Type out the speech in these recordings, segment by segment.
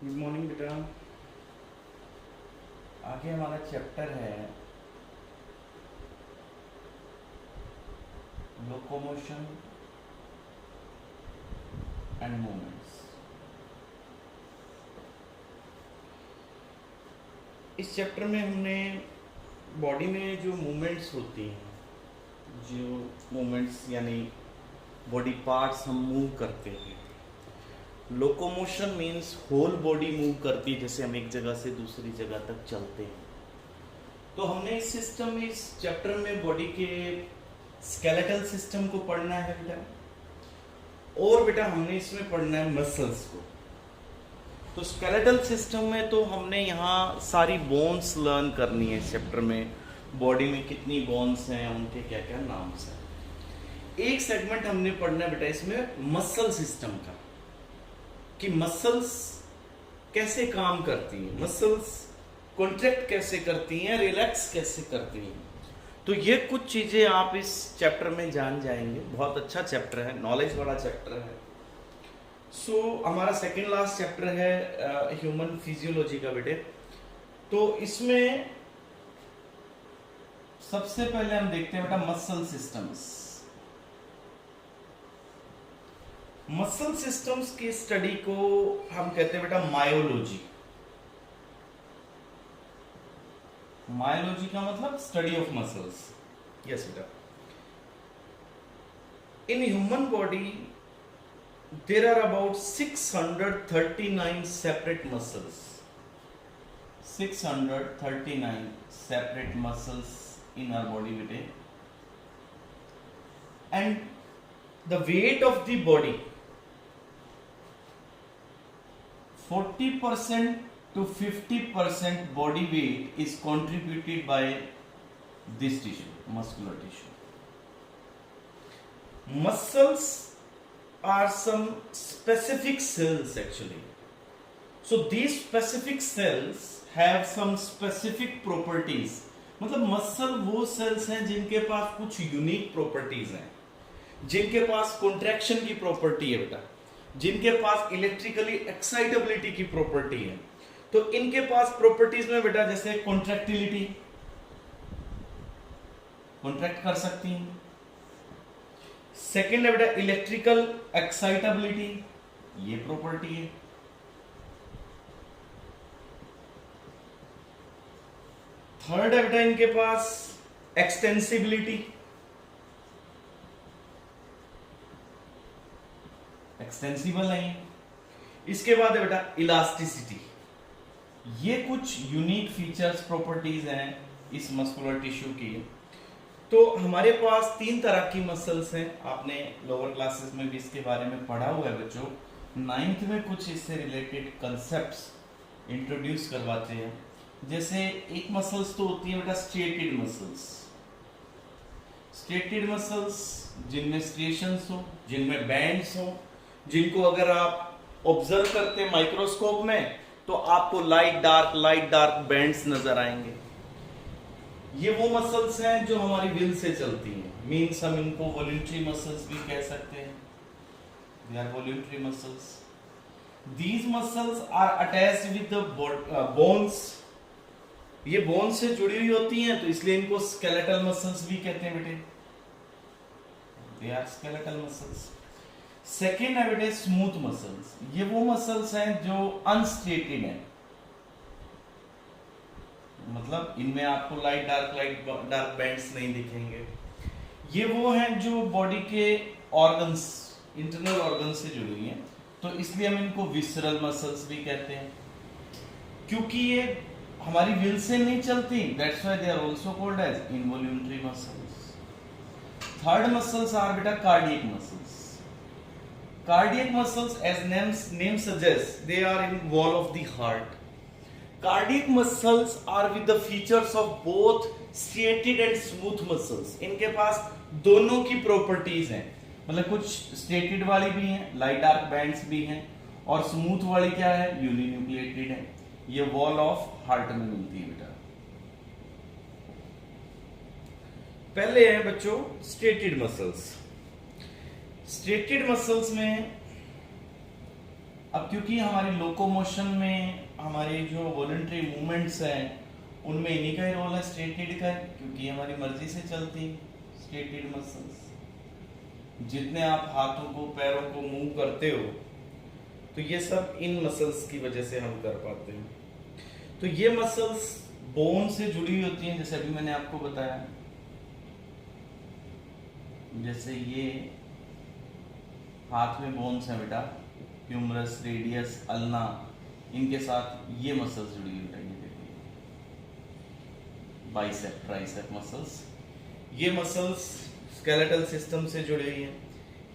Good morning बेटा। आगे हमारा चैप्टर है लोकोमोशन एंड मूवमेंट्स। इस चैप्टर में हमने बॉडी में जो मूवमेंट्स होती हैं, जो मूवमेंट्स यानी बॉडी पार्ट्स हम मूव करते हैं। Locomotion means whole body move करती है, जैसे हम एक जगह से दूसरी जगह तक चलते हैं। तो हमने इस सिस्टम में, इस चैप्टर में बॉडी के स्केलेटल सिस्टम को पढ़ना है बेटा, और बेटा हमने इसमें पढ़ना है मसल्स को। तो स्केलेटल सिस्टम में तो हमने यहाँ सारी बोन्स लर्न करनी है। इस चैप्टर में बॉडी में कितनी बोन्स हैं, उनके क्या क्या नाम्स हैं। एक सेगमेंट हमने पढ़ना है बेटा इसमें मसल सिस्टम का, कि मसल्स कैसे काम करती हैं, मसल्स कॉन्ट्रैक्ट कैसे करती हैं, रिलैक्स कैसे करती हैं। तो ये कुछ चीजें आप इस चैप्टर में जान जाएंगे। बहुत अच्छा चैप्टर है, नॉलेज वाला चैप्टर है। हमारा सेकेंड लास्ट चैप्टर है ह्यूमन फिजियोलॉजी का बेटे। तो इसमें सबसे पहले हम देखते हैं बेटा मसल सिस्टम्स। मसल सिस्टम्स की स्टडी को हम कहते हैं बेटा मायोलॉजी। मायोलॉजी का मतलब स्टडी ऑफ मसल्स। यस बेटा। In human body there are about 639 separate muscles. 639 separate muscles in our body bete. And the weight of the body, 40% to 50% body weight is contributed by this tissue, muscular tissue. Muscles are some specific cells actually. So these specific cells have some specific properties. मतलब muscle वो sales हैं जिनके पास कुछ unique properties हैं, जिनके पास contraction की property है बेटा, जिनके पास इलेक्ट्रिकली एक्साइटेबिलिटी की प्रॉपर्टी है। तो इनके पास प्रॉपर्टीज में बेटा जैसे कॉन्ट्रैक्टिलिटी, कॉन्ट्रैक्ट कर सकती हैं। सेकेंड है बेटा इलेक्ट्रिकल एक्साइटेबिलिटी, ये प्रॉपर्टी है। थर्ड है बेटा इनके पास एक्सटेंसिबिलिटी, एक्सटेंसिबल है। इसके बाद है बेटा इलास्टिसिटी। ये कुछ यूनिक फीचर्स, प्रॉपर्टीज हैं इस मस्कुलर टिश्यू की। तो हमारे पास तीन तरह की मसल्स हैं। आपने लोअर क्लासेस में भी इसके बारे में पढ़ा हुआ है बच्चों। 9th में कुछ इससे रिलेटेड कंसेप्ट्स इंट्रोड्यूस करवाते हैं। जैसे एक मसल्स तो होती है बेटा स्ट्रेटेड मसल्स। स्ट्रेटेड मसल्स जिनमें स्ट्रिएशंस हो, जिनमें बैंड्स हो, जिनको अगर आप ऑब्जर्व करते हैं माइक्रोस्कोप में तो आपको लाइट डार्क बैंड्स नजर आएंगे। ये वो मसल्स हैं जो हमारी विल से चलती हैं। मीन्स हम इनको वॉलंटरी मसल्स भी कह सकते हैं। They are voluntary muscles. These muscles are attached with the bones. ये बोन्स से जुड़ी हुई होती हैं, तो इसलिए इनको स्केलेटल मसल्स भी कहते हैं बेटे। They are skeletal muscles. Second है बेटे स्मूथ मसल्स। ये वो मसल्स हैं जो अनस्ट्रेटेड हैं, मतलब इनमें आपको लाइट डार्क बैंड्स नहीं दिखेंगे। ये वो हैं जो बॉडी के ऑर्गन्स, इंटरनल ऑर्गन से जुड़ी हुई हैं, तो इसलिए हम इनको विसरल मसल्स भी कहते हैं, क्योंकि ये हमारी विल से नहीं चलती। That's why they are also called as involuntary muscles. Third muscles are बेटा cardiac muscles. Cardiac muscles as name suggest they are in wall of the heart. Cardiac muscles are with the features of both striated and smooth muscles. इनके पास दोनों की properties हैं, मतलब कुछ striated वाली भी हैं, लाइट डार्क बैंड्स भी हैं, और स्मूथ वाली क्या है, यूनिन्यूक्लिएटेड है। ये वॉल ऑफ हार्ट में मिलती है बेटा। पहले है बच्चों स्ट्रेटेड मसल्स। स्ट्रेटेड मसल्स में अब क्योंकि हमारी लोकोमोशन में हमारे जो वॉलंटरी मूवमेंट्स हैं उनमें इन्हीं का ही रोल है स्ट्रेटेड का, क्योंकि हमारी मर्जी से चलती स्ट्रेटेड मसल्स। जितने आप हाथों को पैरों को मूव करते हो तो ये सब इन मसल्स की वजह से हम कर पाते हैं। तो ये मसल्स बोन से जुड़ी हुई होती हैं, जैसे अभी मैंने आपको बताया। जैसे ये हाथ में बोन्स हैं बेटा, ह्यूमरस, रेडियस, अल्ना, इनके साथ ये मसल्स जुड़ी हुई है। ये देखिए बाइसेप, ट्राइसेप मसल्स, ये मसल्स स्केलेटल सिस्टम से जुड़ी हुई हैं।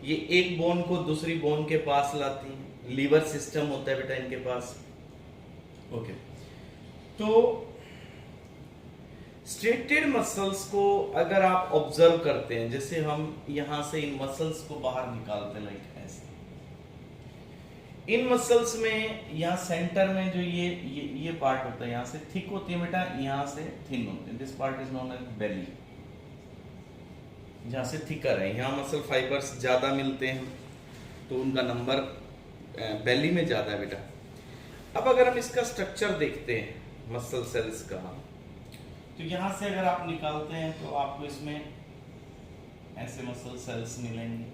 ये एक बोन को दूसरी बोन के पास लाती हैं। लीवर सिस्टम होता है बेटा इनके पास। ओके, तो स्ट्रेटेड मसल्स को अगर आप ऑब्जर्व करते हैं, जैसे हम यहां से इन मसल्स को बाहर निकालते हैं लाइक ऐसे, इन मसल्स में यहाँ सेंटर में जो ये पार्ट होता है, यहाँ से थिक होती है बेटा, यहाँ से थिन होती है। This part is known as belly, जहाँ से थिकर है, यहाँ मसल फाइबर्स ज्यादा मिलते हैं तो उनका नंबर बेली में ज्यादा है बेटा। अब अगर हम इसका स्ट्रक्चर देखते हैं मसल सेल्स का, तो यहां से अगर आप निकालते हैं तो आपको इसमें ऐसे मसल सेल्स मिलेंगे।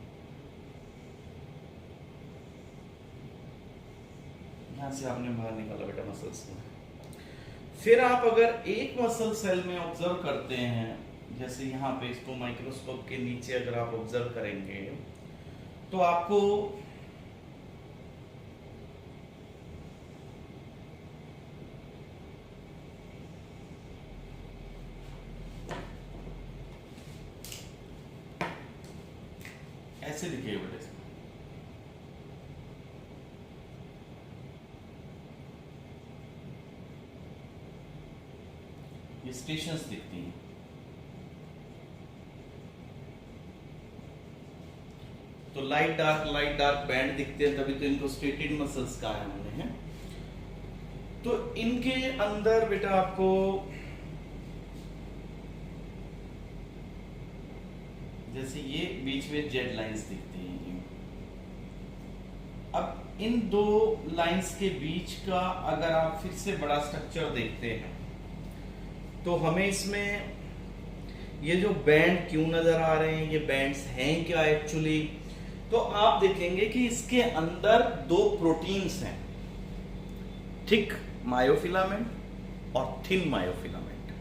यहां से आपने बाहर निकाला बेटा मसल्स को। फिर आप अगर एक मसल सेल में ऑब्जर्व करते हैं, जैसे यहाँ पे इसको माइक्रोस्कोप के नीचे अगर आप ऑब्जर्व करेंगे तो आपको ऐसे दिखेगा बेटा। इसमें ये स्टेशंस दिखती हैं। तो लाइट डार्क बैंड दिखते हैं, तभी तो इनको स्ट्रेटेड मसल्स कहा है हमने, है। तो इनके अंदर बेटा आपको जैसे ये बीच में जेड लाइंस दिखती हैं। अब इन दो लाइंस के बीच का अगर आप फिर से बड़ा स्ट्रक्चर देखते हैं तो हमें इसमें ये जो बैंड क्यों नजर आ रहे हैं, ये बैंड्स हैं क्या एक्चुअली, तो आप देखेंगे कि इसके अंदर दो प्रोटीन्स हैं, थिक मायोफिलामेंट और थिन मायोफिलामेंट,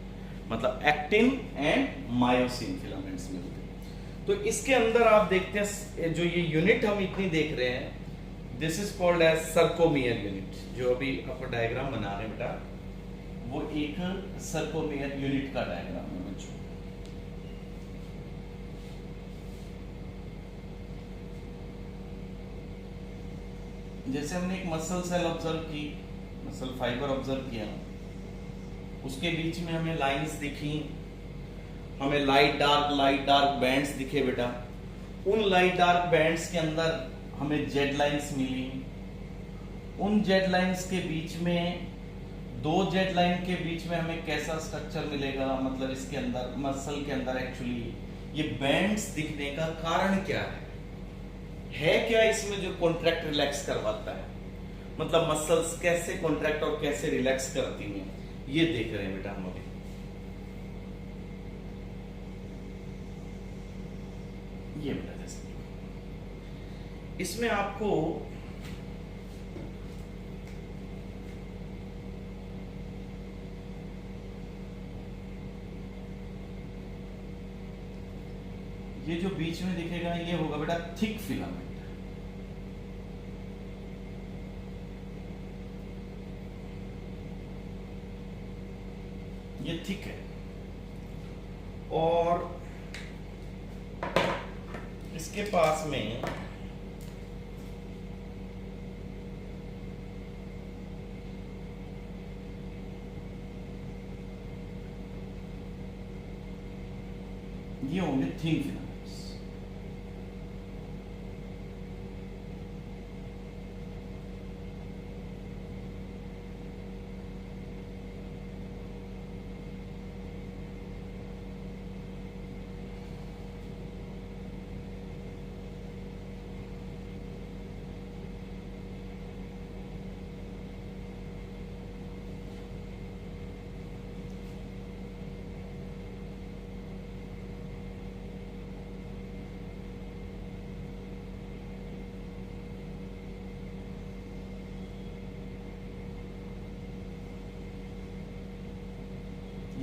मतलब एक्टिन एंड मायोसिन फिलामेंट्स मिलते हैं। तो इसके अंदर आप देखते हैं जो ये यूनिट हम इतनी देख रहे हैं, this is called as sarcomere unit. जो अभी आपको डायग्राम बना रहे हैं बेटा, वो एक सर्कोमियर यूनिट का डायग्राम है बच्चों। जैसे हमने एक मसल सेल ऑब्जर्व की, मसल फाइबर ऑब्जर्व किया, उसके बीच में हमें लाइंस दिखी, हमें लाइट डार्क बैंड्स दिखे बेटा। उन लाइट डार्क बैंड्स के अंदर हमें जेड लाइंस मिली। उन जेड लाइंस के बीच में, दो जेड लाइन के बीच में हमें कैसा स्ट्रक्चर मिलेगा, मतलब इसके अंदर मसल के अंदर एक्चुअली ये बैंड्स दिखने का कारण क्या है क्या इसमें जो कॉन्ट्रैक्ट रिलैक्स करवाता है, मतलब मसल्स कैसे कॉन्ट्रैक्ट और कैसे रिलैक्स करती हैं, ये देख रहे हैं बेटा हम अभी। ये बेटा जैसे इसमें आपको ये जो बीच में दिखेगा ये होगा बेटा थिक फिलामेंट। ये थिक है और इसके पास में ये होंगे थिन फिलामेंट्स।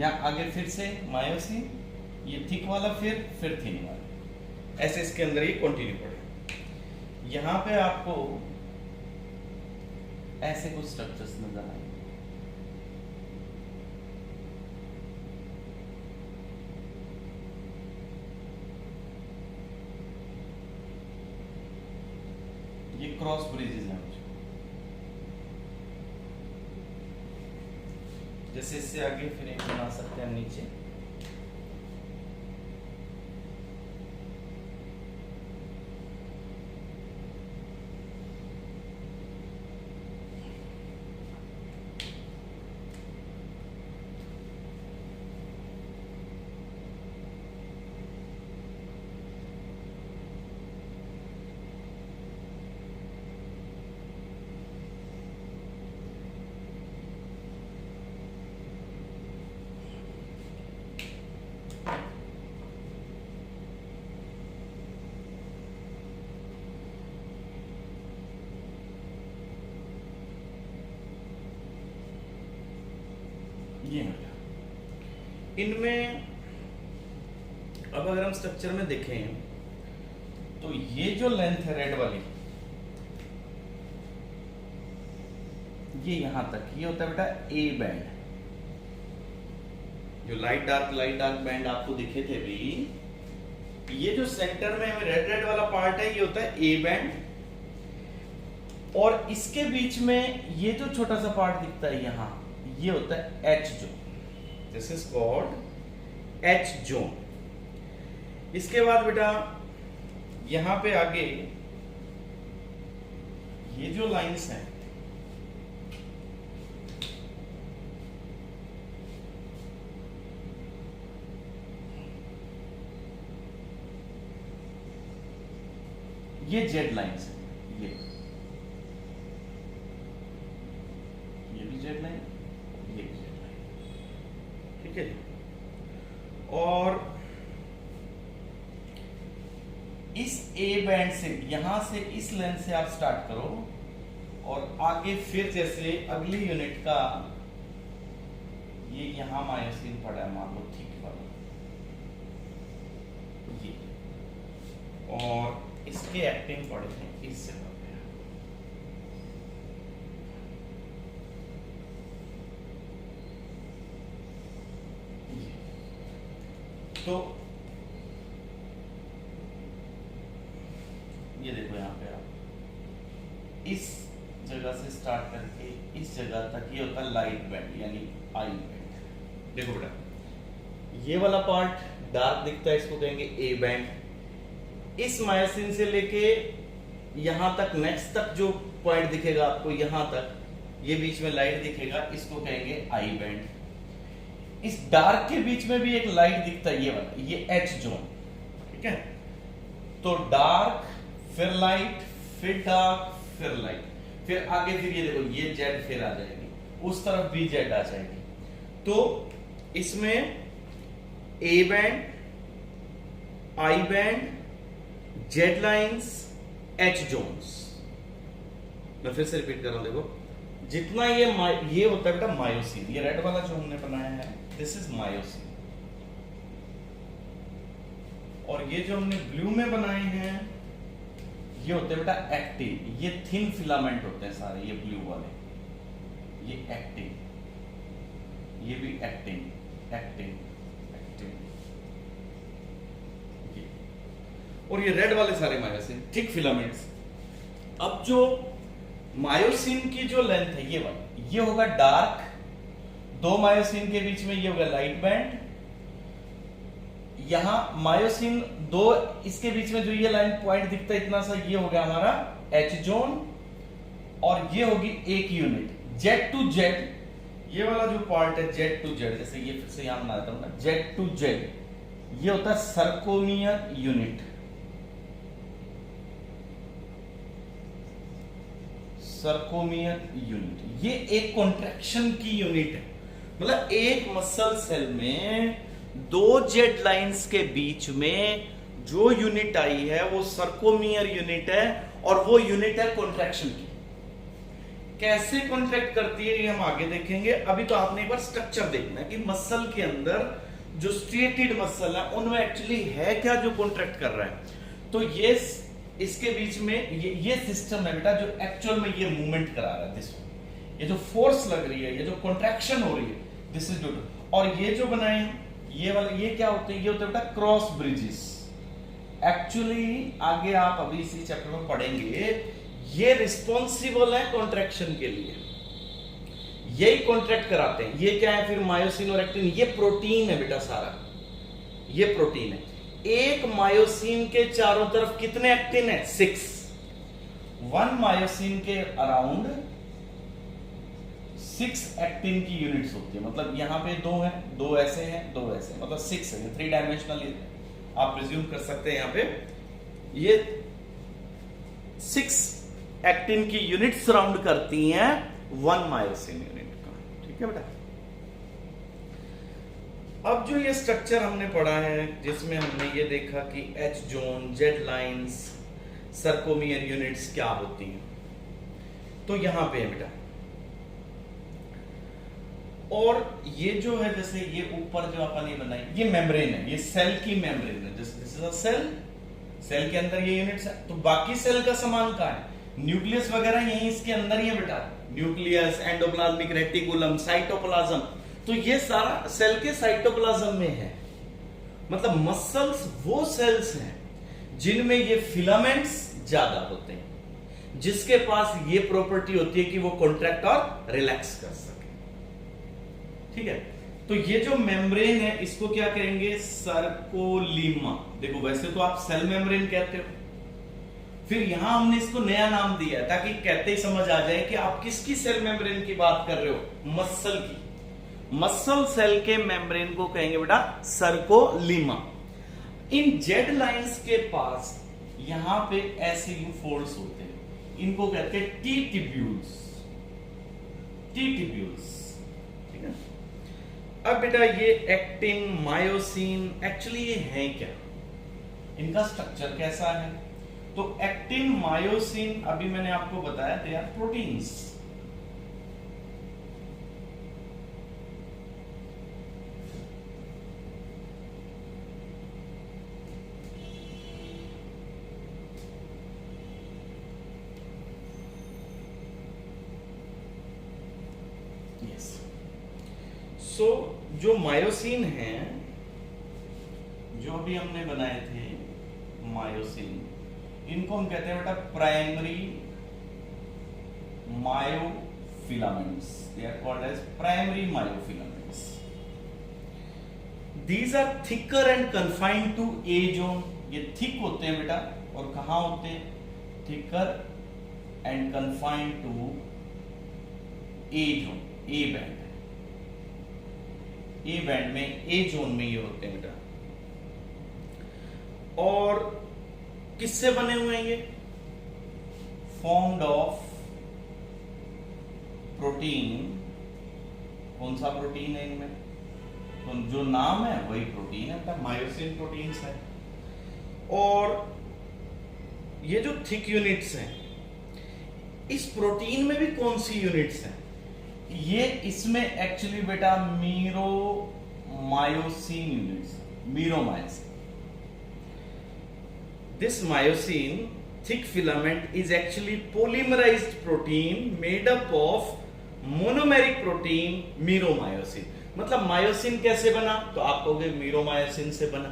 या आगे फिर से मायोसिन, ये थिक वाला, फिर थिन वाला, ऐसे इसके अंदर ये कंटिन्यू पड़े। यहां पे आपको ऐसे कुछ स्ट्रक्चर्स नजर आएंगे। ये क्रॉस ब्रिजेस हैं, जैसे इससे आगे फिर एक बना सकते हैं नीचे। ये इनमें अब अगर हम स्ट्रक्चर में देखें तो ये जो लेंथ है रेड वाली, ये यहां तक, ये होता है बेटा ए बैंड। जो लाइट डार्क बैंड आपको दिखे थे भी, ये जो सेंटर में रेड वाला पार्ट है, ये होता है ए बैंड। और इसके बीच में ये जो छोटा सा पार्ट दिखता है यहां, ये होता है H zone. This is called H zone. इसके बाद बेटा यहां पे आगे ये जो लाइंस हैं, ये जेड लाइंस है, ये भी जेड लाइन, ये भी जेड लाइन, ठीक है जी। और इस ए बैंड से, यहां से इस लेंथ से आप स्टार्ट करो और आगे फिर जैसे अगली यूनिट का ये यहां मायोसिन पड़ा है, मान लो ठीक वाला ये, और इसके एक्टिंग पड़े हैं इस जगह पे। तो ये देखो यहां पे आप इस जगह से स्टार्ट करके इस जगह तक ये होता है लाइट बैंड यानी आई बैंड। देखो बेटा, ये वाला पार्ट डार्क दिखता है, इसको कहेंगे ए बैंड। इस मायोसिन से लेके यहां तक, नेक्स्ट तक जो पॉइंट दिखेगा आपको यहां तक, ये बीच में लाइट दिखेगा, इसको कहेंगे आई बैंड। इस डार्क के बीच में भी एक लाइट दिखता है, ये वाला, ये एच जोन, ठीक है। तो डार्क, फिर लाइट, फिर डार्क, फिर लाइट, फिर आगे फिर ये देखो ये जेड फिर आ जाएगी, उस तरफ भी जेड आ जाएगी। तो इसमें A band, I band, Z lines, H zones. मैं फिर से रिपीट कर रहा हूं, देखो जितना ये होता है बेटा मायोसिन, ये रेड वाला जो हमने बनाया है दिस इज मायोसिन, और ये जो हमने ब्लू में बनाए हैं ये होते हैं बेटा एक्टिन। ये थिन फिलामेंट होते हैं सारे, ये ब्लू वाले, ये एक्टिन, ये भी एक्टिन, एक्टिन, एक्टिन, ये, और ये रेड वाले सारे मायोसिन, थिक फिलामेंट्स। अब जो मायोसिन की जो लेंथ है ये वाली, ये होगा डार्क, दो मायोसिन के बीच में ये होगा लाइट बैंड। यहां मायोसिन दो, इसके बीच में जो ये लाइन पॉइंट दिखता है इतना सा, ये हो गया हमारा एच जोन, और ये होगी एक यूनिट जेड टू जेड। ये वाला जो पार्ट है जेड टू जेड, जैसे ये फिर से यहां बनाता हूं ना, जेड टू जेड, ये होता है सर्कोमियर यूनिट। सर्कोमियर यूनिट ये एक कॉन्ट्रैक्शन की यूनिट है, मतलब एक मसल सेल में दो जेड लाइंस के बीच में जो यूनिट आई है वो सर्कोमियर यूनिट है, और वो यूनिट है कॉन्ट्रैक्शन की। कैसे कॉन्ट्रैक्ट करती है ये हम आगे देखेंगे। अभी तो आपने एक बार स्ट्रक्चर देखना है कि मसल के अंदर जो स्ट्रेटेड मसल है उनमें एक्चुअली है क्या जो कॉन्ट्रैक्ट कर रहा है। तो ये इसके बीच में ये सिस्टम है बेटा जो एक्चुअल में ये मूवमेंट करा रहा है। दिस ये जो फोर्स लग रही है, ये जो कॉन्ट्रैक्शन हो रही है, दिस इज ड्यू। और ये जो बनाए ये वाला ये क्या होते हैं, ये होते हैं बेटा क्रॉस ब्रिजेस। एक्चुअली आगे आप अभी इसी चैप्टर में पढ़ेंगे, ये रिस्पॉन्सिबल है कॉन्ट्रैक्शन के लिए, यही कॉन्ट्रैक्ट कराते हैं। ये क्या है फिर, मायोसिन और एक्टिन। ये प्रोटीन है बेटा सारा, ये प्रोटीन है। एक मायोसिन के चारों तरफ कितने एक्टिन है, 6। 1 मायोसिन के अराउंड 6 एक्टिन की यूनिट्स होती है। मतलब यहां पे 2 है, 2 ऐसे हैं, 2 ऐसे हैं, मतलब 6 है। 3 डायमेंशनल आप प्रिज्यूम कर सकते हैं। यहां पे ये 6 एक्टिन की यूनिट सराउंड करती हैं 1 मायोसिन यूनिट का। ठीक है बेटा। अब जो ये स्ट्रक्चर हमने पढ़ा है, जिसमें हमने ये देखा कि H zone, Z lines, sarcomere units क्या होती हैं, तो यहां पे है बेटा। और ये जो है, जैसे ये ऊपर जो अपन ये बनाई, ये मेम्ब्रेन है, ये सेल की मेम्ब्रेन है। This is a cell, cell के अंदर ये यूनिट्स है। तो बाकी सेल का सामान कहां है, न्यूक्लियस वगैरह यही इसके अंदर ही है बेटा। न्यूक्लियस, एंडोप्लाज्मिक रेटिकुलम, साइटोप्लाज्म, तो ये सारा सेल के साइटोप्लाज्म में है। मतलब मसल्स वो सेल्स हैं जिनमें ये फिलामेंट्स ज्यादा होते हैं, जिसके पास ये प्रॉपर्टी होती है कि वो कॉन्ट्रैक्ट और रिलैक्स कर सके। ठीक है। तो ये जो मेम्ब्रेन है इसको क्या कहेंगे, सर्कोलीमा। देखो वैसे तो आप सेल मेम्ब्रेन कहते हो, फिर यहां हमने इसको नया नाम दिया है ताकि कहते ही समझ आ जाए कि आप किसकी सेल मेम्ब्रेन की बात कर रहे हो, मसल की। मसल सेल के मेम्ब्रेन को कहेंगे बेटा सर्कोलीमा। इन जेड लाइंस के पास यहां पे ऐसे यू फोल्ड्स होते हैं, इनको कहते हैं टी टिब्यूल्स। टी टिब्यूल्स, ठीक है। अब बेटा ये एक्टिन, मायोसिन, एक्चुअली ये है क्या, इनका स्ट्रक्चर कैसा है। तो एक्टिन, मायोसिन, अभी मैंने आपको बताया दे आर प्रोटीन्स। सो जो मायोसिन है, जो अभी हमने बनाए थे मायोसिन, इनको हम कहते हैं बेटा primary myofilaments. They are called as primary myofilaments. These are thicker and confined to a zone. ये थिक होते हैं बेटा, और कहां होते हैं, thicker and confined to a zone, A band. A band में, ए जोन में ये होते हैं बेटा। और किससे बने हुए हैं ये, फॉर्म्ड ऑफ प्रोटीन। कौन सा प्रोटीन है इनमें, तो जो नाम है वही प्रोटीन है, मायोसिन प्रोटीन्स है। और ये जो थिक यूनिट्स हैं, इस प्रोटीन में भी कौन सी यूनिट्स हैं, ये इसमें एक्चुअली बेटा meromyosin units, meromyosin. This myosin thick filament is actually polymerized protein made up of monomeric protein meromyosin. मतलब मायोसिन कैसे बना, तो आप कहोगे मीरोमायोसिन से बना।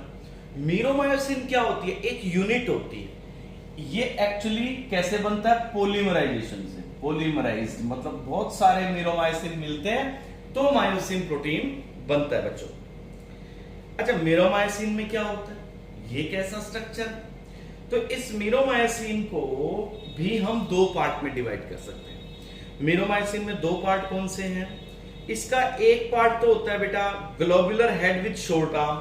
मीरोमायोसिन क्या होती है, एक यूनिट होती है। ये एक्चुअली कैसे बनता है, पोलीमराइजेशन से। पोलीमराइज्ड मतलब बहुत सारे मीरोमायोसिन मिलते हैं तो मायोसिन प्रोटीन बनता है बच्चों। अच्छा, मीरोमायोसिन में क्या होता है, ये कैसा स्ट्रक्चर, तो इस मीरोमायोसिन को भी हम 2 पार्ट में डिवाइड कर सकते हैं। मीरोमायोसिन में 2 पार्ट कौन से हैं, इसका एक पार्ट तो होता है बेटा globular head with short arm,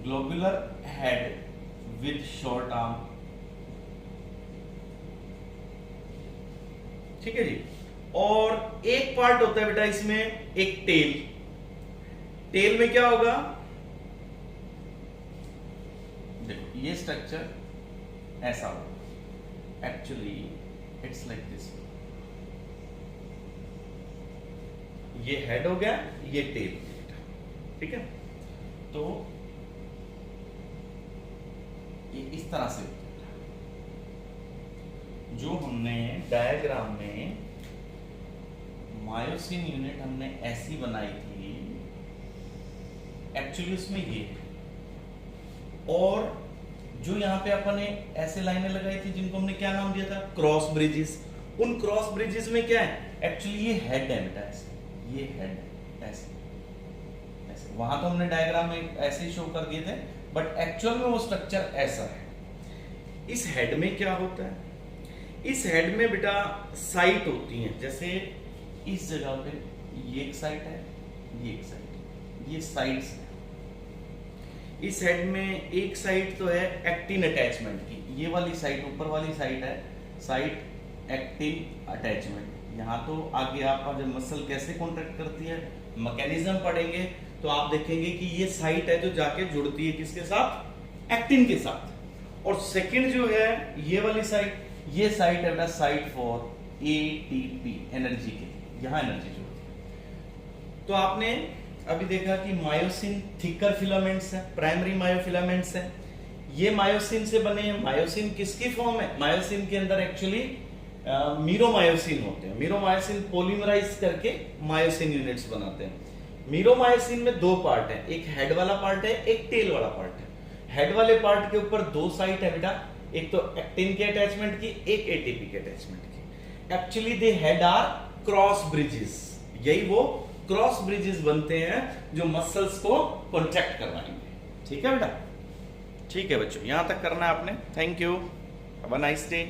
globular head with short arm, ठीक है जी। और एक पार्ट होता है बेटा इसमें एक टेल। टेल में क्या होगा, देखो ये स्ट्रक्चर ऐसा होगा, एक्चुअली इट्स लाइक दिस। ये हेड हो गया, ये टेल, ठीक है। तो ये इस तरह से जो हमने डायग्राम में मायोसिन यूनिट हमने ऐसी बनाई थी, एक्चुअली उसमें ये है। और जो यहाँ पे अपन ने ऐसे लाइनें लगाई थी जिनको हमने क्या नाम दिया था, क्रॉस ब्रिजेस। उन क्रॉस ब्रिजेस में क्या है, एक्चुअली ये हेड है बेटा, ऐसे ये हेड है, ऐसे ऐसे। वहां तो हमने डायग्राम में ऐसे ही शो कर दिए थे, बट एक्चुअल में वो स्ट्रक्चर ऐसा है। इस हेड में क्या होता है, इस हेड में बेटा साइट होती है। जैसे इस जगह पे ये एक साइट है, ये एक साइट, ये साइट्स है। इस हेड में एक साइट तो है एक्टिन अटैचमेंट की, ये वाली साइट, ऊपर वाली साइट है साइट एक्टिन अटैचमेंट। यहाँ तो आगे आपका जब मसल कैसे कॉन्ट्रैक्ट करती है, मैकेनिज्म पढ़ेंगे तो आप देखेंगे कि ये साइट है जो जाके जुड़ती है किसके साथ, एक्टिन के साथ। और सेकंड जो है ये वाली साइट, ये साइट है बेटा साइट फॉर एटीपी, एनर्जी के, यहाँ एनर्जी जुड़ती है। तो आपने अभी देखा कि मायोसिन थिकर फिलामेंट्स है, प्राइमरी मायोफिलामेंट्स है। ये मायोसिन से बने हैं। मायोसिन किसकी फॉर्म है, मायोसिन के अंदर एक्चुअली मीरोमायोसिन होते हैं। मीरोमायोसिन पॉलीमराइज करके मायोसिन यूनिट्स बनाते हैं। मीरोमायोसिन में दो पार्ट है, एक हेड वाला पार्ट है, एक टेल वाला पार्ट है। हेड वाले पार्ट के ऊपर दो साइट है बेटा, एक तो एक्टिन के अटैचमेंट की, एक एटीपी के अटैचमेंट की। Actually they head are cross bridges, यही वो क्रॉस ब्रिजेस बनते हैं जो मसल्स को कॉन्ट्रैक्ट करवाएंगे। ठीक है बेटा, ठीक है बच्चों, यहां तक करना है आपने। Thank you, have a nice day.